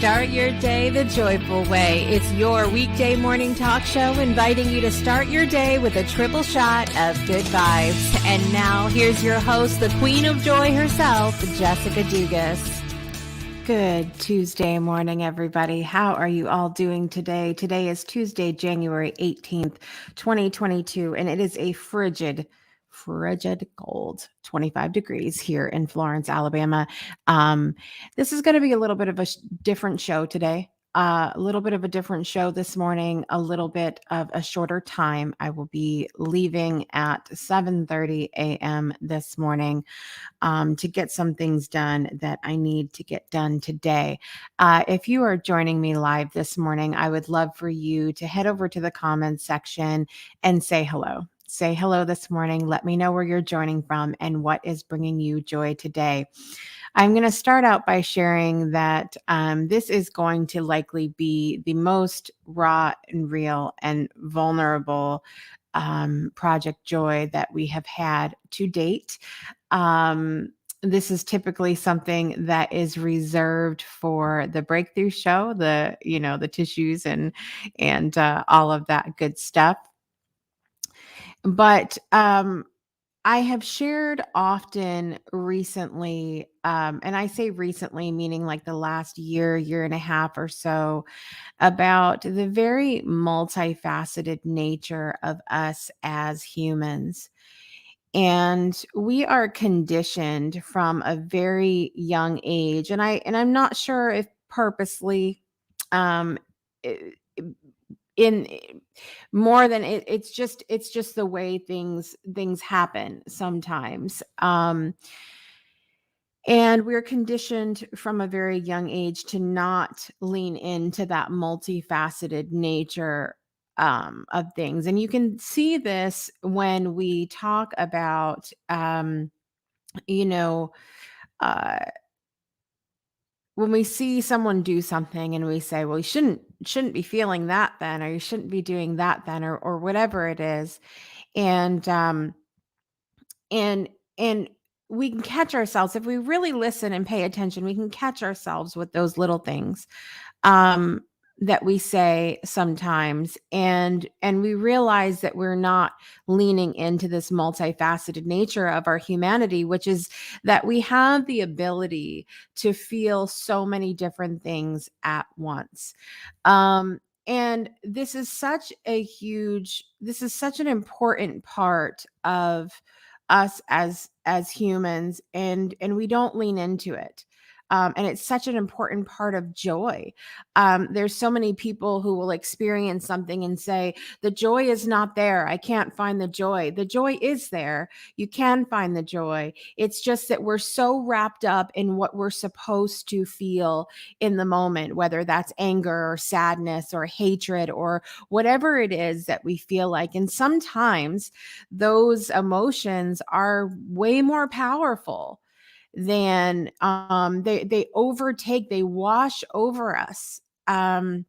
Start your day the joyful way. It's your weekday morning talk show inviting you to start your day with a triple shot of good vibes. And now here's your host, the queen of joy herself, Jessica Dugas. Good Tuesday morning, everybody. How are you all doing today? Today is Tuesday, January 18th, 2022, and it is a frigid cold 25 degrees here in Florence, Alabama. This is going to be a little bit of a different show today. A little bit of a different show this morning, a little bit of a shorter time. I will be leaving at 7:30 a.m. this morning to get some things done that I need to get done today. If you are joining me live this morning, I would love for you to head over to the comments section and say hello. Say hello this morning. Let me know where you're joining from and what is bringing you joy today. I'm going to start out by sharing that this is going to likely be the most raw and real and vulnerable Project Joy that we have had to date. This is typically something that is reserved for the breakthrough show, the tissues and all of that good stuff. But I have shared often recently, and I say recently, meaning like the last year and a half or so, about the very multifaceted nature of us as humans. And we are conditioned from a very young age, and I'm not sure if purposely, um, i- in more than it's just the way things happen sometimes. And we're conditioned from a very young age to not lean into that multifaceted nature of things. And you can see this when we talk about, you know, uh, when we see someone do something and we say, well, you shouldn't be feeling that then, or you shouldn't be doing that then, or whatever it is. And and and we can catch ourselves if we really listen and pay attention. We can catch ourselves with those little things um, that we say sometimes, and we realize that we're not leaning into this multifaceted nature of our humanity, which is that we have the ability to feel so many different things at once. And this is such an important part of us as humans, and we don't lean into it. And it's such an important part of joy. There's so many people who will experience something and say, the joy is not there. I can't find the joy. The joy is there. You can find the joy. It's just that we're so wrapped up in what we're supposed to feel in the moment, whether that's anger or sadness or hatred or whatever it is that we feel like. And sometimes those emotions are way more powerful than they wash over us, um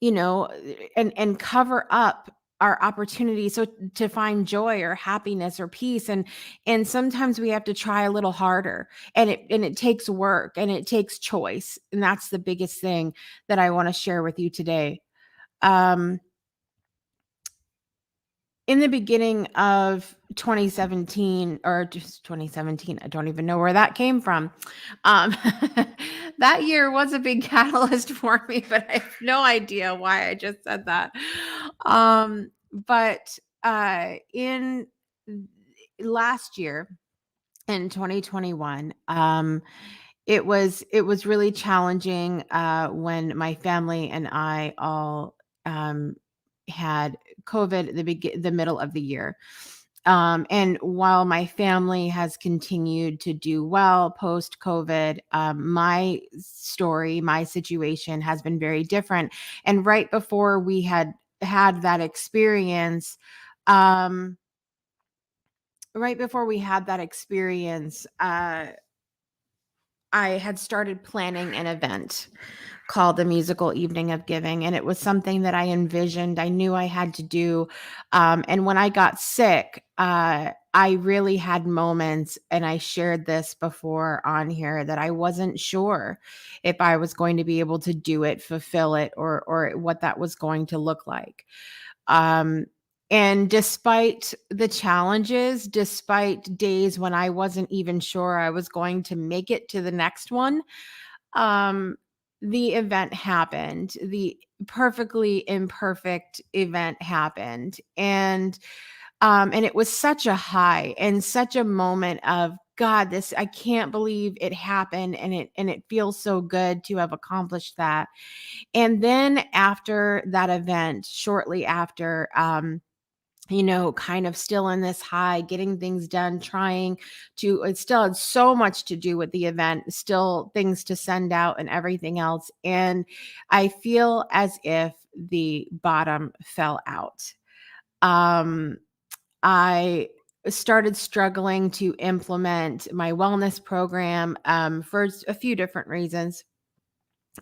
and cover up our opportunities so to find joy or happiness or peace. And sometimes we have to try a little harder, and it takes work and it takes choice, and that's the biggest thing that I want to share with you today. um in the beginning of 2017, or just 2017, I don't even know where that came from. Um, that year was a big catalyst for me, but I have no idea why I just said that. But in last year, in 2021, it was really challenging when my family and I all had COVID at the middle of the year. And while my family has continued to do well post COVID, my situation has been very different. And right before we had that experience, um, right before we had that experience, I had started planning an event called the Musical Evening of Giving, and it was something that I envisioned. I knew I had to do. And when I got sick, I really had moments, and I shared this before on here, that I wasn't sure if I was going to be able to do it, fulfill it, or what that was going to look like. Um, and despite the challenges, despite days when I wasn't even sure I was going to make it to the next one, um, the event happened. The perfectly imperfect event happened. And it was such a high and such a moment of, God, this, I can't believe it happened, and it feels so good to have accomplished that. And then after that event, shortly after, kind of still in this high, getting things done, trying to, it still had so much to do with the event, still things to send out and everything else. And I feel as if the bottom fell out. Um, I started struggling to implement my wellness program, for a few different reasons.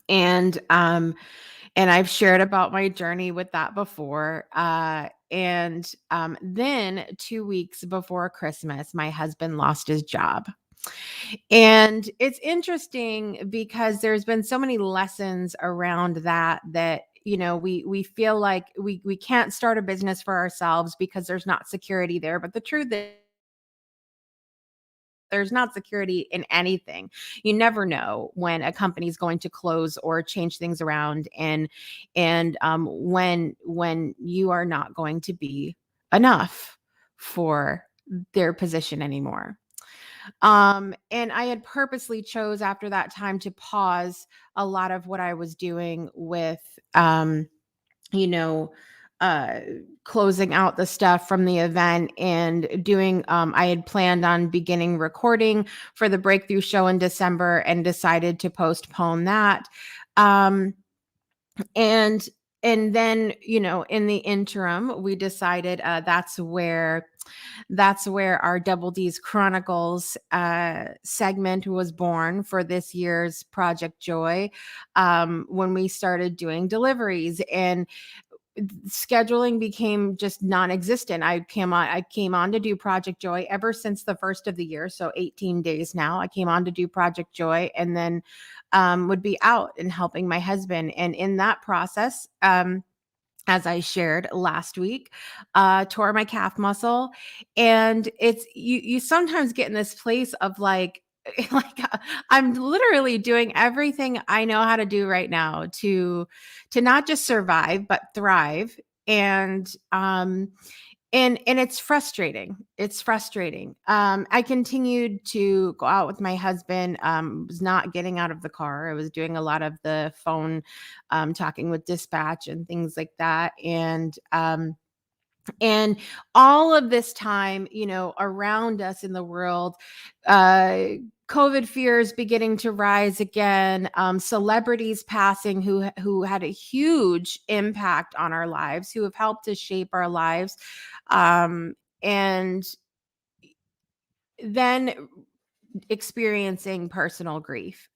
And I've shared about my journey with that before. And then 2 weeks before Christmas, my husband lost his job. And it's interesting because there's been so many lessons around that we feel like we can't start a business for ourselves because there's not security there. But the truth is, there's not security in anything. You never know when a company's going to close or change things around, and when you are not going to be enough for their position anymore. And I had purposely chose after that time to pause a lot of what I was doing with, you know, uh, closing out the stuff from the event and doing, I had planned on beginning recording for the breakthrough show in December and decided to postpone that. Um, and, and then, in the interim, we decided, that's where our Double D's Chronicles segment was born for this year's Project Joy, when we started doing deliveries. And scheduling became just non-existent. I came on to do Project Joy ever since the first of the year, so 18 days now. I came on to do Project Joy, and then would be out and helping my husband. And in that process, as I shared last week, tore my calf muscle. And it's, you sometimes get in this place of like, like I'm literally doing everything I know how to do right now to not just survive but thrive. And it's frustrating. It's frustrating. I continued to go out with my husband. Was not getting out of the car. I was doing a lot of the phone, talking with dispatch and things like that. And all of this time, around us in the world, uh, COVID fears beginning to rise again, celebrities passing who had a huge impact on our lives, who have helped to shape our lives, and then experiencing personal grief,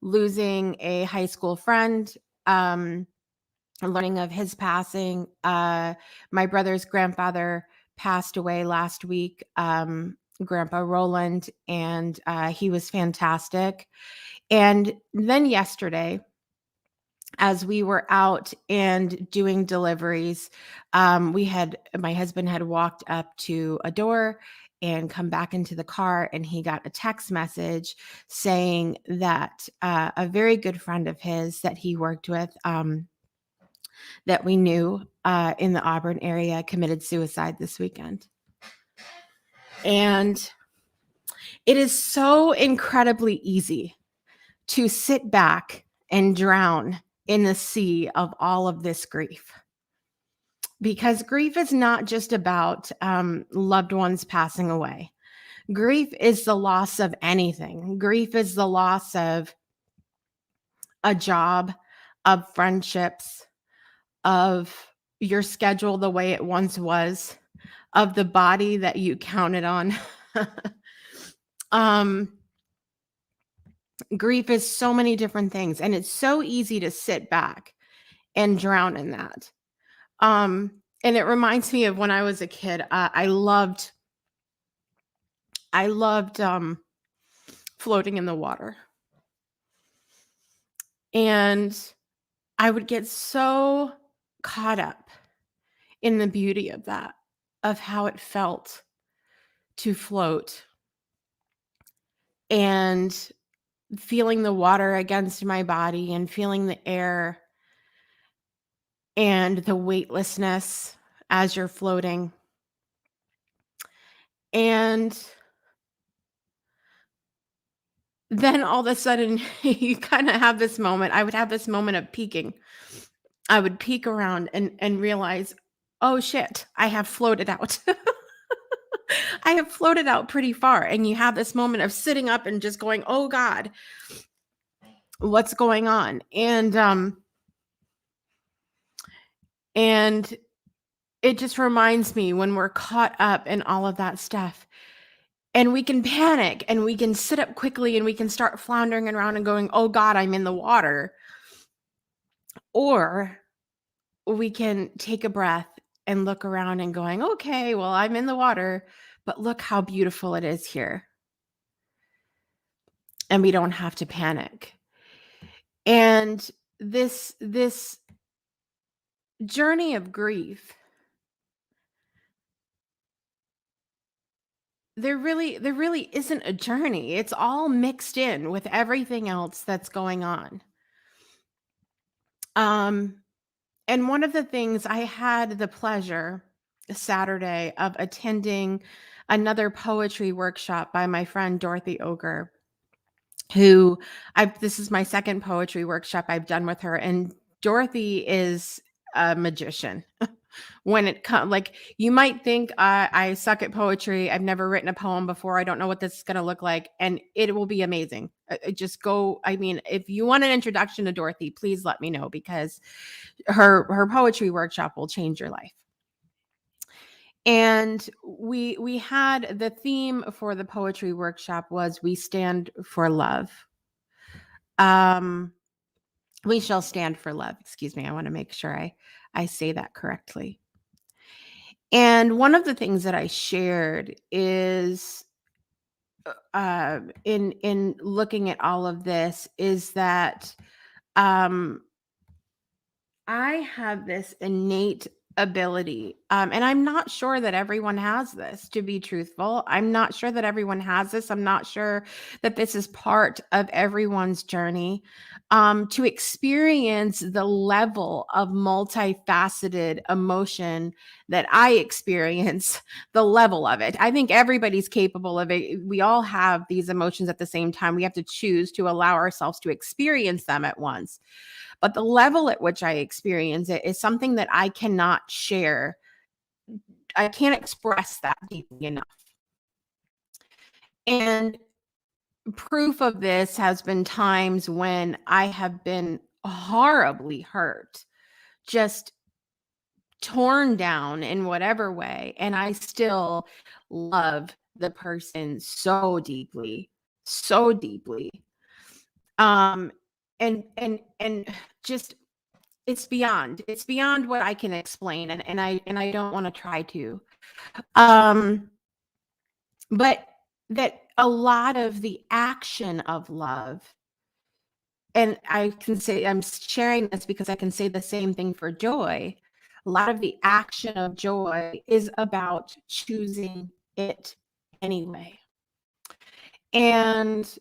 losing a high school friend, um, learning of his passing. My brother's grandfather passed away last week, Grandpa Roland, and he was fantastic. And then yesterday, as we were out and doing deliveries, my husband had walked up to a door and come back into the car, and he got a text message saying that a very good friend of his that he worked with, that we knew, in the Auburn area, committed suicide this weekend. And it is so incredibly easy to sit back and drown in the sea of all of this grief. Because grief is not just about, loved ones passing away. Grief is the loss of anything. Grief is the loss of a job, of friendships, of your schedule the way it once was, of the body that you counted on. um, Grief is so many different things, and it's so easy to sit back and drown in that. And it reminds me of when I was a kid. I loved floating in the water, and I would get so caught up in the beauty of that, of how it felt to float and feeling the water against my body and feeling the air and the weightlessness as you're floating. And then all of a sudden, you kind of have this moment. I would have this moment of peeking. I would peek around and realize, oh shit, I have floated out. I have floated out pretty far. And you have this moment of sitting up and just going, oh God, what's going on? And it just reminds me when we're caught up in all of that stuff. And we can panic and we can sit up quickly and we can start floundering around and going, oh God, I'm in the water. Or we can take a breath and look around and going, okay, well, I'm in the water, but look how beautiful it is here. And we don't have to panic. And this journey of grief, there really isn't a journey. It's all mixed in with everything else that's going on. Um And one of the things I had the pleasure Saturday of attending another poetry workshop by my friend Dorothy Oger, who this is my second poetry workshop I've done with her. And Dorothy is a magician. When it comes, like, you might think I suck at poetry. I've never written a poem before. I don't know what this is going to look like, and it will be amazing. Just go. I mean, if you want an introduction to Dorothy, please let me know, because her poetry workshop will change your life. And we had the theme for the poetry workshop was "We Stand for Love." Um, we shall stand for love. Excuse me. I want to make sure I say that correctly. And one of the things that I shared is, in looking at all of this, is that um, I have this innate ability, and I'm not sure that everyone has this, to be truthful. I'm not sure that everyone has this. I'm not sure that this is part of everyone's journey, to experience the level of multifaceted emotion that I experience, the level of it. I think everybody's capable of it. We all have these emotions at the same time. We have to choose to allow ourselves to experience them at once. But the level at which I experience it is something that I cannot share. I can't express that deeply enough. And proof of this has been times when I have been horribly hurt, just torn down in whatever way, and I still love the person so deeply, so deeply. Um and just it's beyond what I can explain, and I don't want to try to. Um but that a lot of the action of love, and I can say I'm sharing this because I can say the same thing for joy. A lot of the action of joy is about choosing it anyway. And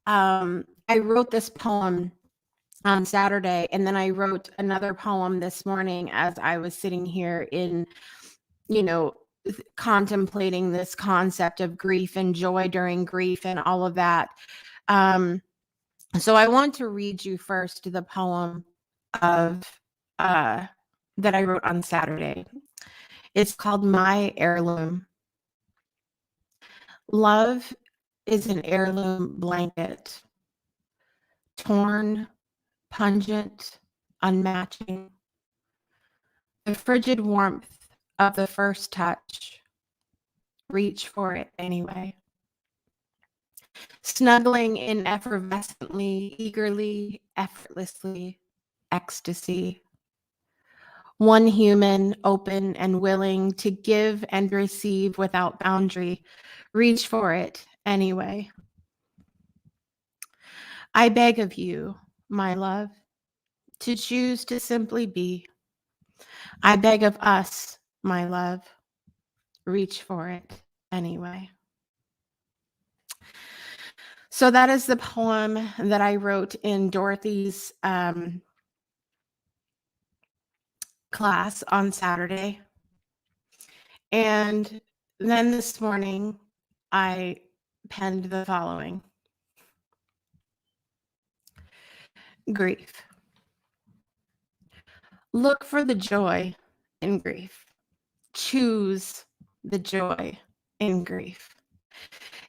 I wrote this poem on Saturday, and then I wrote another poem this morning as I was sitting here you know, contemplating this concept of grief and joy during grief and all of that. Um, so I want to read you first the poem of uh, that I wrote on Saturday. It's called My Heirloom. Love is an heirloom blanket, torn, pungent, unmatching. The frigid warmth of the first touch. Reach for it anyway. snuggling in effervescently, eagerly, effortlessly, ecstasy. One human, open and willing to give and receive without boundary. Reach for it anyway. I beg of you, my love, to choose to simply be. I beg of us, my love, reach for it anyway. So that is the poem that I wrote in Dorothy's class on Saturday. And then this morning, I penned the following: grief. Look for the joy in grief. Choose the joy in grief.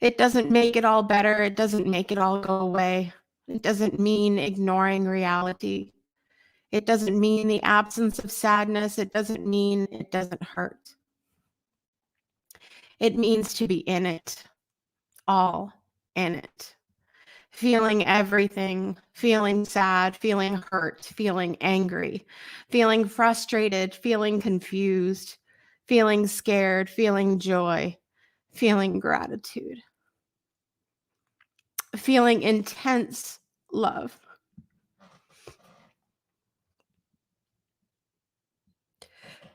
It doesn't make it all better. It doesn't make it all go away. It doesn't mean ignoring reality. It doesn't mean the absence of sadness. It doesn't mean it doesn't hurt. It means to be in it, all in it. Feeling everything, feeling sad, feeling hurt, feeling angry, feeling frustrated, feeling confused, feeling scared, feeling joy, feeling gratitude, feeling intense love.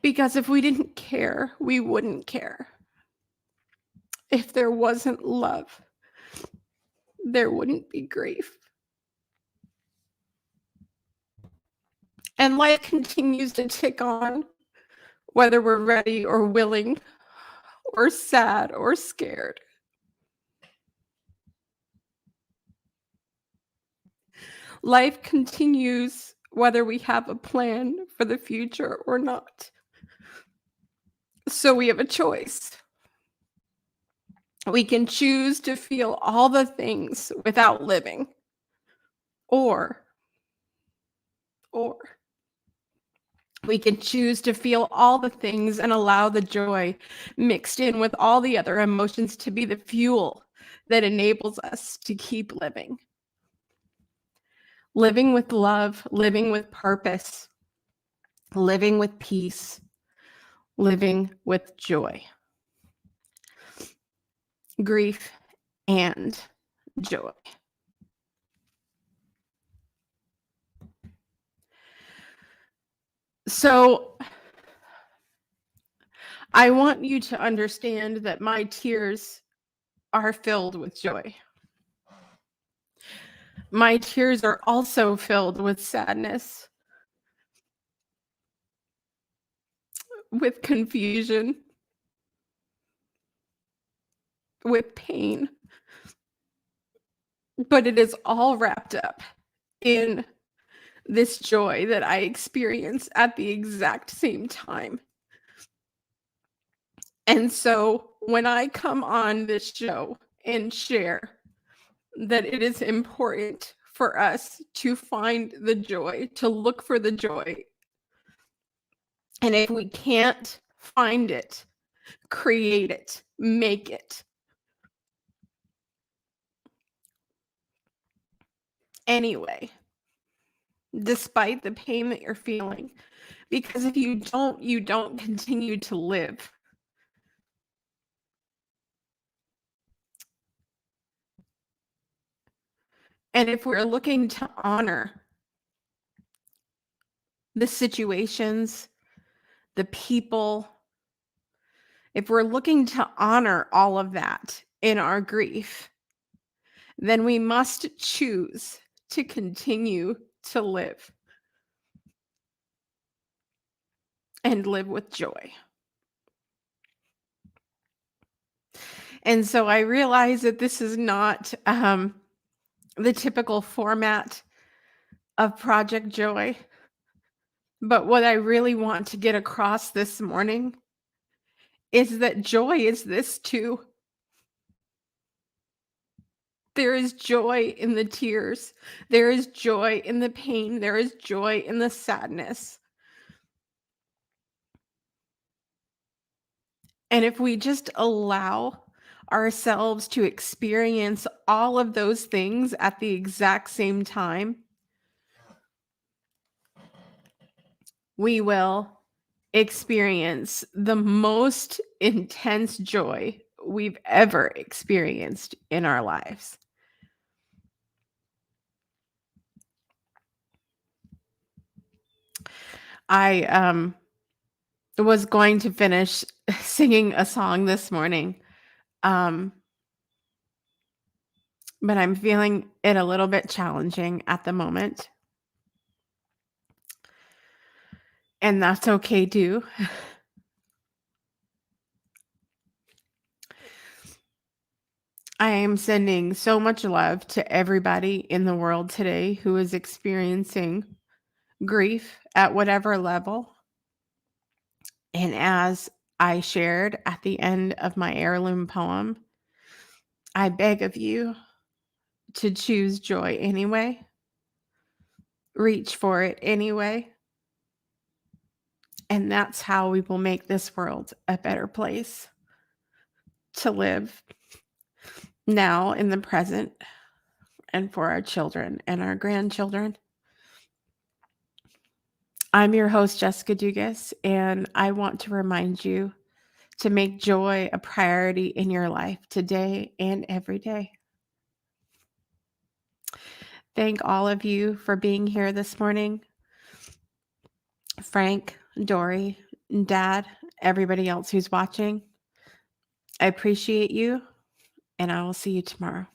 Because if we didn't care, we wouldn't care. If there wasn't love, there wouldn't be grief. And life continues to tick on, whether we're ready or willing, or sad or scared. Life continues whether we have a plan for the future or not. So we have a choice. We can choose to feel all the things without living, or we can choose to feel all the things and allow the joy mixed in with all the other emotions to be the fuel that enables us to keep living. Living with love, living with purpose, living with peace, living with joy. Grief and joy. So I want you to understand that my tears are filled with joy. My tears are also filled with sadness, with confusion, with pain. But it is all wrapped up in this joy that I experience at the exact same time. And so when I come on this show and share that it is important for us to find the joy, to look for the joy, and if we can't find it, create it, make it. Anyway, despite the pain that you're feeling, because if you don't continue to live. And if we're looking to honor the situations, the people, if we're looking to honor all of that in our grief, then we must choose to continue to live and live with joy. And so I realize that this is not the typical format of Project Joy. But what I really want to get across this morning is that joy is this too. There is joy in the tears. There is joy in the pain. There is joy in the sadness. And if we just allow ourselves to experience all of those things at the exact same time, we will experience the most intense joy we've ever experienced in our lives. I was going to finish singing a song this morning, but I'm feeling it a little bit challenging at the moment. And that's okay too. I am sending so much love to everybody in the world today who is experiencing grief at whatever level. And as I shared at the end of my heirloom poem, I beg of you to choose joy anyway. Reach for it anyway. And that's how we will make this world a better place to live now in the present and for our children and our grandchildren. I'm your host, Jessica Dugas, and I want to remind you to make joy a priority in your life today and every day. Thank all of you for being here this morning. Frank, Dory, Dad, everybody else who's watching. I appreciate you, and I will see you tomorrow.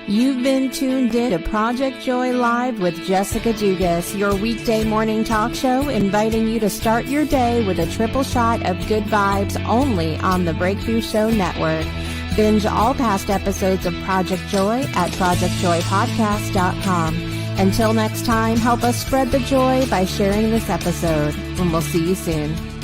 You've been tuned in to Project Joy Live with Jessica Dugas, your weekday morning talk show inviting you to start your day with a triple shot of good vibes only on the Breakthrough Show Network. Binge all past episodes of Project Joy at projectjoypodcast.com. Until next time, help us spread the joy by sharing this episode, and we'll see you soon.